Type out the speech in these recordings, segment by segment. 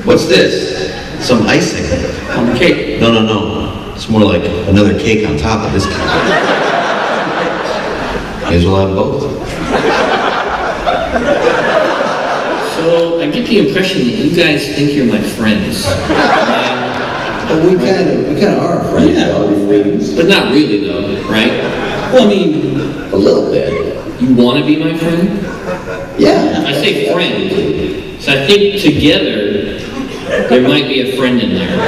What's this? Some icing. On the cake. No. It's more like another cake on top of this cake. May as well have both. So I get the impression that you guys think you're my friends. Well, we kind of are friends. Yeah, but not really though, right? Well, I mean, a little bit. You want to be my friend? Yeah. I say friend. So I think together there might be a friend in there.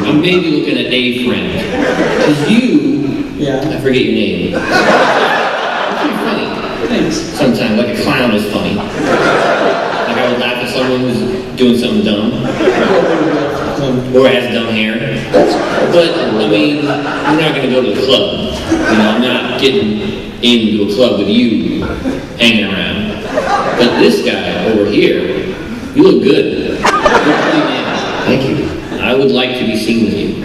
I'm maybe looking at a friend. Because you, I forget your name. You're pretty funny. Thanks. Sometimes, like a clown is funny. Like I would laugh at someone who's doing something dumb. Or has dumb hair. But, I mean, we're not going to go to the club. You know, I'm not getting into a club with you hanging around. But this guy over here, you look good. You're pretty man. Thank you. I would like to be seen with you. So you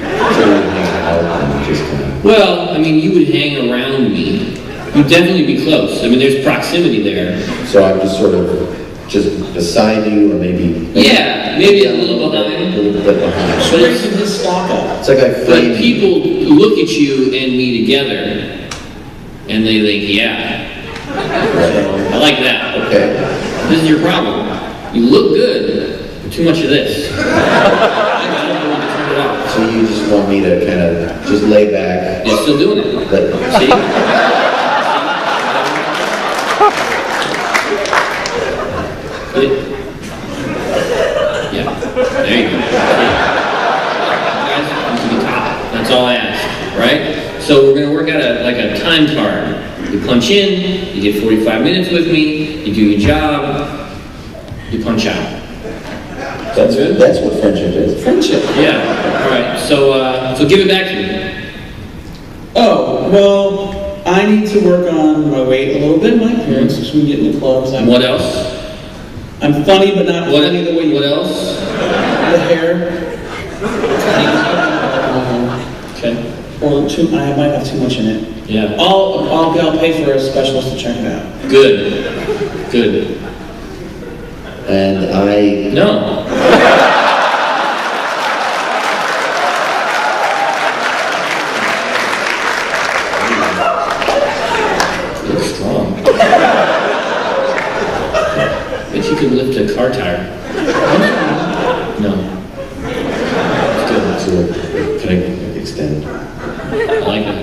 would hang out and just kind of... Well, I mean, you would hang around me. You'd definitely be close. I mean, there's proximity there. So I'm just sort of just beside you, or maybe... Yeah, maybe a little behind. A little bit behind. But it's his stock up. It's like I frame... But people look at you and me together, and they think, yeah. I like that. Okay. This is your problem. You look good, but too much of this. So you just want me to kind of just lay back? You're still doing it. See? Yeah. There you go. Guys, you can be top. That's all I ask, right? So we're going to work out a time card. You punch in, you get 45 minutes with me, you do your job, you punch out. That's good. That's what friendship is. Friendship. Yeah. All right. So give it back to me. Oh, well, I need to work on my weight a little bit. My appearance, so we get in the clubs. What else? I'm funny, but not funny the way you. What else? The hair. Okay. Or I might have too much in it. Yeah. I'll pay for a specialist to check it out. Good. Good. And I... No. You look strong. Bet you could lift a car tire. No. Still, can I extend? I like that.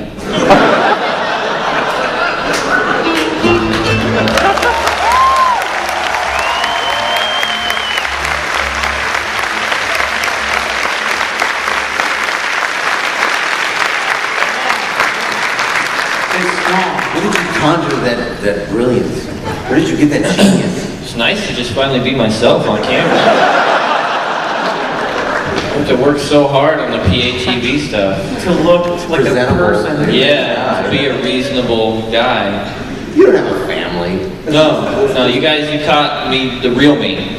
Where did you conjure that brilliance? Where did you get that genius? It's nice to just finally be myself on camera. I have to work so hard on the PATV stuff. To look like a person. Yeah, to be a reasonable guy. You don't have a family. No, you guys, you caught me, the real me.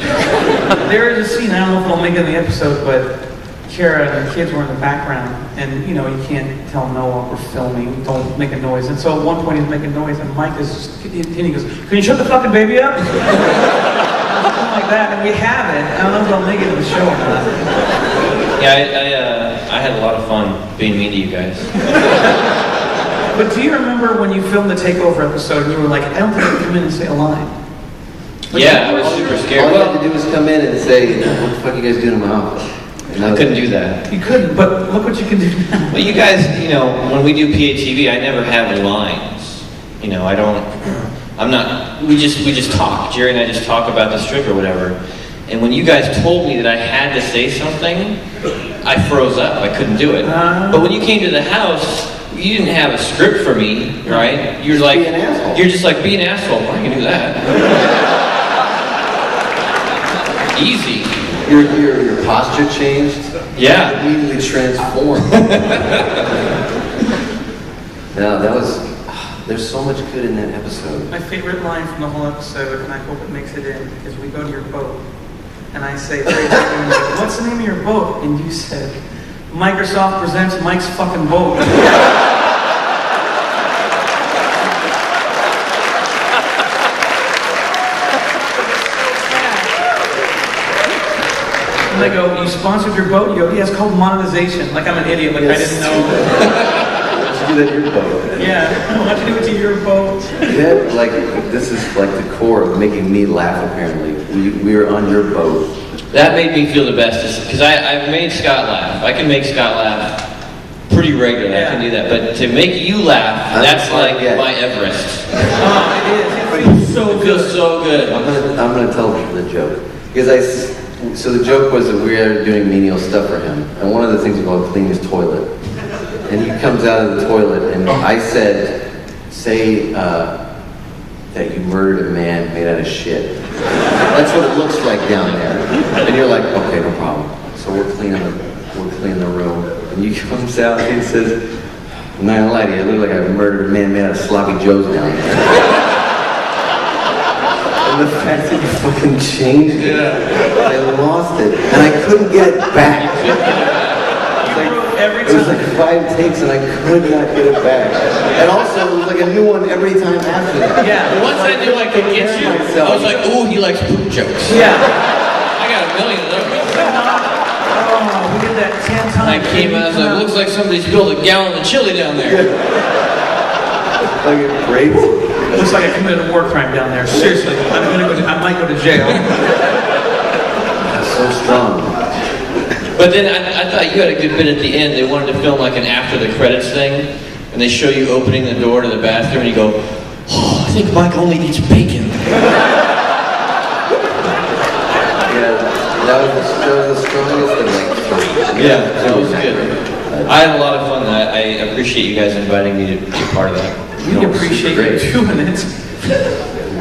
There is a scene, I don't know if I'll make it in the episode, but Kara and the kids were in the background, and you can't tell Noah we're filming, don't make a noise. And so at one point he's making noise, and Mike is just, and he goes, "Can you shut the fucking baby up?" Something like that, and we have it. I don't know if I'll make it in the show or not. Yeah, I had a lot of fun being mean to you guys. But do you remember when you filmed the Takeover episode, and you were like, I don't think I can come in and say a line? Yeah, I was super scared. All you had to do was come in and say, "What the fuck are you guys doing in my office?" I couldn't do that. You couldn't, but look what you can do now. Well, you guys, when we do PATV, I never have lines. We just talk. Jerry and I just talk about the strip or whatever. And when you guys told me that I had to say something, I froze up. I couldn't do it. But when you came to the house, you didn't have a script for me, right? You're like, be an asshole. You're just like, be an asshole. I can do that. Easy. Your posture changed. Yeah. Immediately transformed. No, there's so much good in that episode. My favorite line from the whole episode, and I hope it makes it in, is we go to your boat, and I say, "What's the name of your boat?" And you said, "Microsoft presents Mike's fucking boat." And I go, you sponsored your boat? You go, yeah, it's called monetization. Like I'm an idiot, like I didn't know. Why'd you do that to your boat? Yeah, why'd you do it to your boat? Yeah, like, this is like the core of making me laugh, apparently. We were on your boat. That made me feel the best, because I've made Scott laugh. I can make Scott laugh pretty regularly. I can do that. But to make you laugh, that's like my Everest. Oh, it is. It feels so good. It feels so good. I'm gonna tell the joke. Because so the joke was that we were doing menial stuff for him. And one of the things was about cleaning his toilet. And he comes out of the toilet and I said, say that you murdered a man made out of shit. That's what it looks like down there. And you're like, okay, no problem. So we're cleaning the room. And he comes out and he says, I'm not gonna lie to you, I look like I murdered a man made out of sloppy joes down there. And the fact that you fucking changed it, I lost it. And I couldn't get it back. It was like 5 takes and I could not get it back. And also, it was like a new one every time after that. Yeah, once I knew I could get you, I was like, ooh, he likes poop jokes. Yeah. I got a million of those. Oh, we did that 10 times. I came out, I was like, looks like somebody spilled a gallon of chili down there. Like a grape. Looks like I committed a war crime down there. Seriously, I might go to jail. That's so strong. But then I thought you had a good bit at the end. They wanted to film like an after the credits thing, and they show you opening the door to the bathroom, and you go, oh, I think Mike only eats bacon. Yeah, that was the strongest and like. Yeah, that was good. I had a lot of fun. I appreciate you guys inviting me to be part of that. We appreciate you doing it.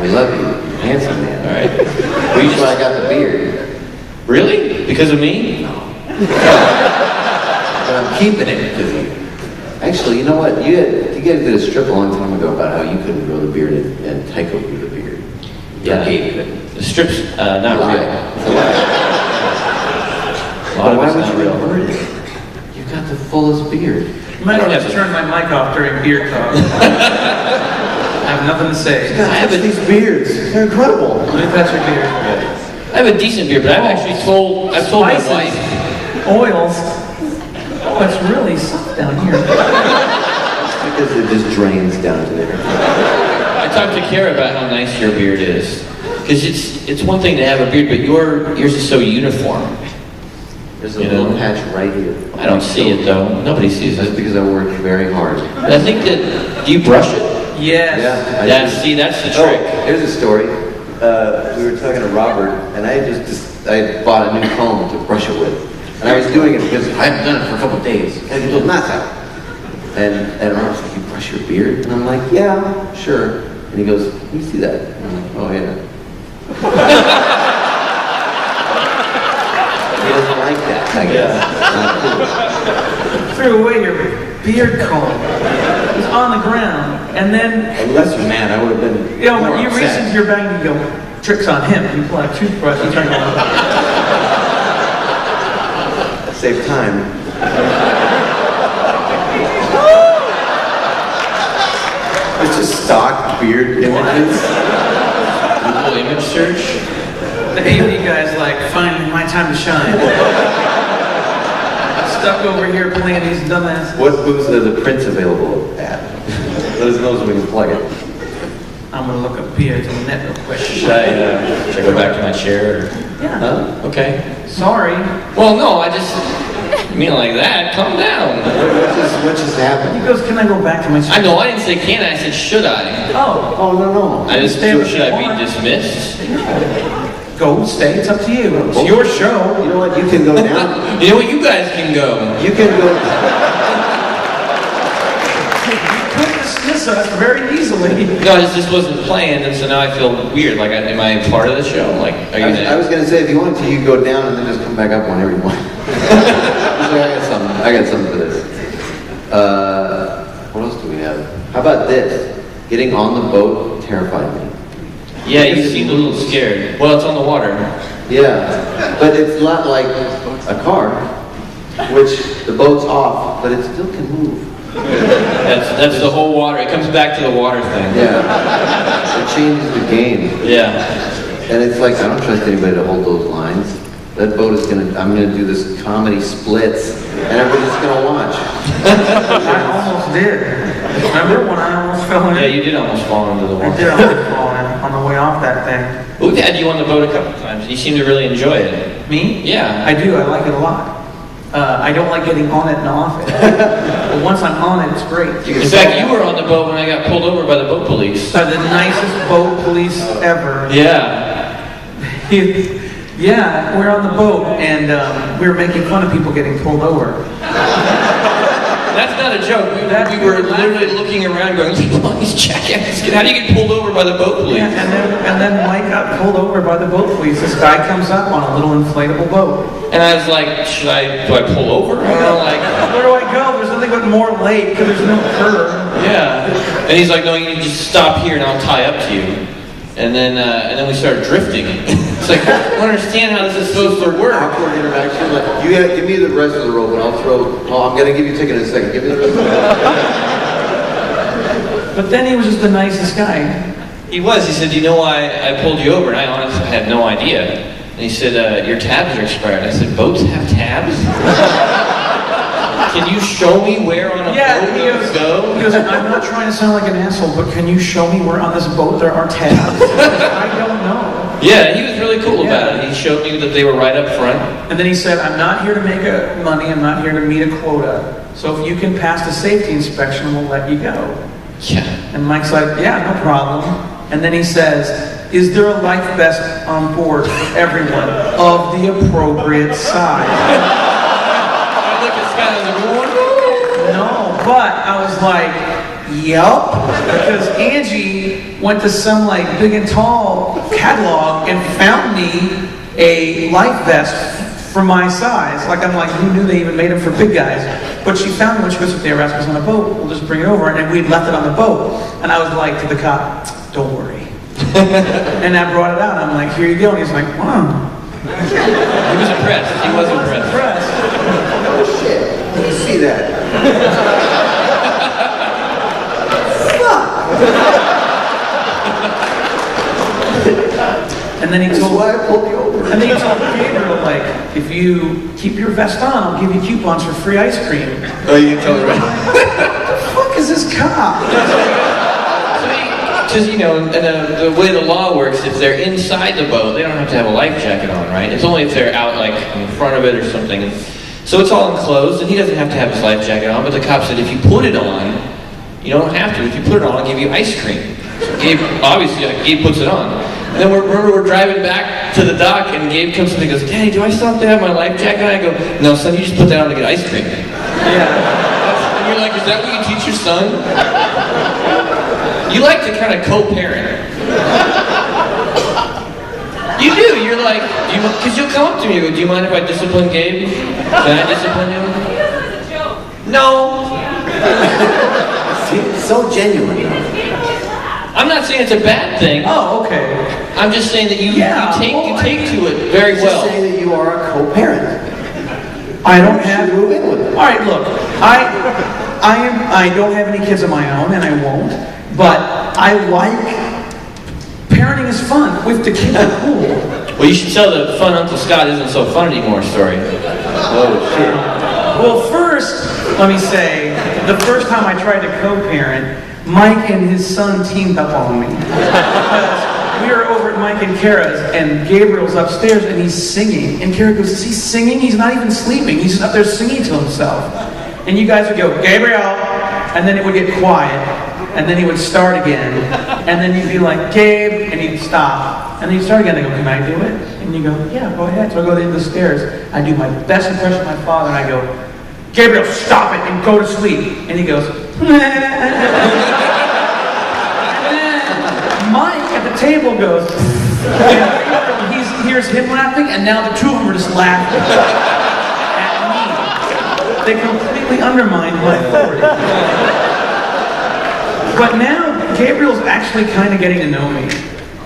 We love you. You're handsome, man. All right. That's why I got the beard. Really? Because of me? No. But I'm keeping it because you. Actually, you know what? You guys did a strip a long time ago about how you couldn't grow the beard and Tycho grew the beard. Yeah. Gabe couldn't. The strip's not real. It's a lie. Why would you invert it? You've got the fullest beard. You might have to turn my mic off during beard talk. I have nothing to say. God, I have these beards. They're incredible. Let me touch your beard. I have a decent beard, but I've told my wife. Oils. Oh, it's really soft down here. Because it just drains down to there. I talked to Kara about how nice your beard is. Because it's one thing to have a beard, but yours is so uniform. There's a little patch right here. I don't see it though. Nobody sees That's it. because I work very hard. But I think that, do you brush it? Yes. Yeah. That's the trick. Oh, here's a story. We were talking to Robert, and I bought a new comb to brush it with. And I was doing it because I hadn't done it for a couple of days. I had to get those knots out. And Robert's like, you brush your beard? And I'm like, yeah, sure. And he goes, you see that? And I'm like, oh yeah. He doesn't like that, I guess. Threw away your beard comb. It was on the ground. And then... A lesser man, I would have been. You know, when you reach into your bag and you go, tricks on him. You pull out a toothbrush and turn it on. Save time. It's just stock beard images. Google image search. The AV guy's like, finally, my time to shine. Stuck over here playing these dumbass. What booths are the prints available at? Let us know so we can plug it. I'm gonna look up beards on the net real quick. Should I go back to my chair? Yeah. Huh? Okay. Sorry. Well, no, I mean like that. Calm down. What just happened? He goes, can I go back to my chair? I know, I didn't say can I said should I. Oh, no. I just Stay should I on. be dismissed? Go, stay, it's up to you. It's your show. You know what? You can go down. You know what? You guys can go. You can go. You could dismiss us very easily. No, this wasn't planned, and so now I feel weird. Like, am I part of the show? Like, are you I was going to say, if you wanted to, you go down and then just come back up whenever you want. I got something for this. What else do we have? How about this? Getting on the boat terrified me. Yeah, you seemed a little scared. Well, it's on the water. Yeah, but it's not like a car, which the boat's off, but it still can move. That's the whole water. It comes back to the water thing. Yeah, it changes the game. Yeah. And it's like, I don't trust anybody to hold those lines. that boat is I'm gonna do this comedy splits, and everybody's gonna watch. I almost did. Remember when I almost fell in? Yeah, you did almost fall into the water. I did almost fall in on the way off that thing. We've had you on the boat a couple times. You seem to really enjoy it. Me? Yeah. I do. I like it a lot. I don't like getting on it and off it. But once I'm on it, it's great. In fact, you were on the boat when I got pulled over by the boat police. The nicest boat police ever. Yeah. Yeah, we're on the boat, and we were making fun of people getting pulled over. That's not a joke. We were literally looking around going, these jackasses, how do you get pulled over by the boat police? Yeah, and then Mike got pulled over by the boat police. This guy comes up on a little inflatable boat. And I was like, do I pull over? Where do I go? There's nothing but more lake, because there's no curb. Yeah. And he's like, no, you need to just stop here and I'll tie up to you. And then we started drifting. It's like, I don't understand how this is supposed to work. Awkward interaction. Like, give me the rest of the rope and I'll throw. Oh, I'm gonna give you a ticket in a second. Give me the rest of the rope. But then he was just the nicest guy. He was. He said, do you know why I pulled you over? And I honestly had no idea. And he said, your tabs are expired. I said, boats have tabs? Can you show me where on a boat those go? He goes, I'm not trying to sound like an asshole, but can you show me where on this boat there are tabs? I don't know. Yeah, he was really cool about it. He showed me that they were right up front. And then he said, I'm not here to make money, I'm not here to meet a quota. So if you can pass the safety inspection, we'll let you go. Yeah. And Mike's like, yeah, no problem. And then he says, is there a life vest on board for everyone of the appropriate size? No, but I was like, yup, because Angie went to some like big and tall catalog and found me a life vest for my size. Like I'm like, who knew they even made them for big guys? But she found one. She goes, if they arrest us on a boat, we'll just bring it over. And we'd left it on the boat. And I was like to the cop, don't worry. And I brought it out. I'm like, here you go. And he's like, wow. He was impressed. He was impressed. Oh shit. Let me see that. And then he told why I pulled you over. And then he told Gabriel, like, if you keep your vest on, I'll give you coupons for free ice cream. Oh, you told her. What the fuck is this cop? Because, you know, the way the law works, if they're inside the boat, they don't have to have a life jacket on, right? It's only if they're out, like, in front of it or something. So it's all enclosed, and he doesn't have to have his life jacket on, but the cop said if you put it on, you don't have to. If you put it on, I'll give you ice cream. So Gabe, obviously, Gabe puts it on. And then we're driving back to the dock, and Gabe comes to me and goes, Daddy, do I still have to have my life jacket on? I go, no, son, you just put that on to get ice cream. Yeah. And you're like, is that what you teach your son? You like to kind of co-parent. You do. You're like, because you'll come up to me and go, do you mind if I discipline Gabe? Can I discipline him? No. See, it's so genuine. I'm not saying it's a bad thing. Oh, okay. I'm just saying that you take to it very He's well. just saying that you are a co-parent. I don't have. Move in with it. All right, look. I don't have any kids of my own, and I won't. But I like parenting is fun with the kids are cool. Well, you should tell the fun Uncle Scott isn't so fun anymore story. Oh shit. Well, first, let me say, the first time I tried to co-parent, Mike and his son teamed up on me. Because we were over at Mike and Kara's, and Gabriel's upstairs, and he's singing. And Kara goes, is he singing? He's not even sleeping. He's just up there singing to himself. And you guys would go, Gabriel! And then it would get quiet. And then he would start again. And then you'd be like, Gabe! And he'd stop. And then he'd start again. I go, can I do it? And you go, yeah, go ahead. So I go to the end of the stairs. I do my best impression of my father, and I go, Gabriel, stop it and go to sleep. And he goes, Mike at the table goes, and he hears him laughing, and now the two of them are just laughing at me. They completely undermined my authority. But now Gabriel's actually kind of getting to know me,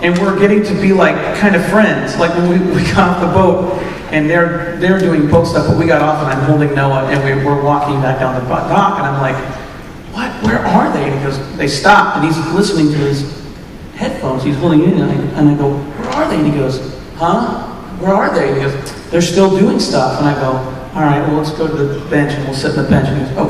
and we're getting to be like kind of friends. Like when we got off the boat, and they're doing boat stuff, but we got off, and I'm holding Noah, and we're walking back down the dock, and I'm like, what? Where are they? And he goes, they stopped, and he's listening to his headphones. He's holding it in, and I go, where are they? And he goes, huh? Where are they? And he goes, they're still doing stuff. And I go, all right, well, let's go to the bench and we'll sit on the bench. And he goes, okay.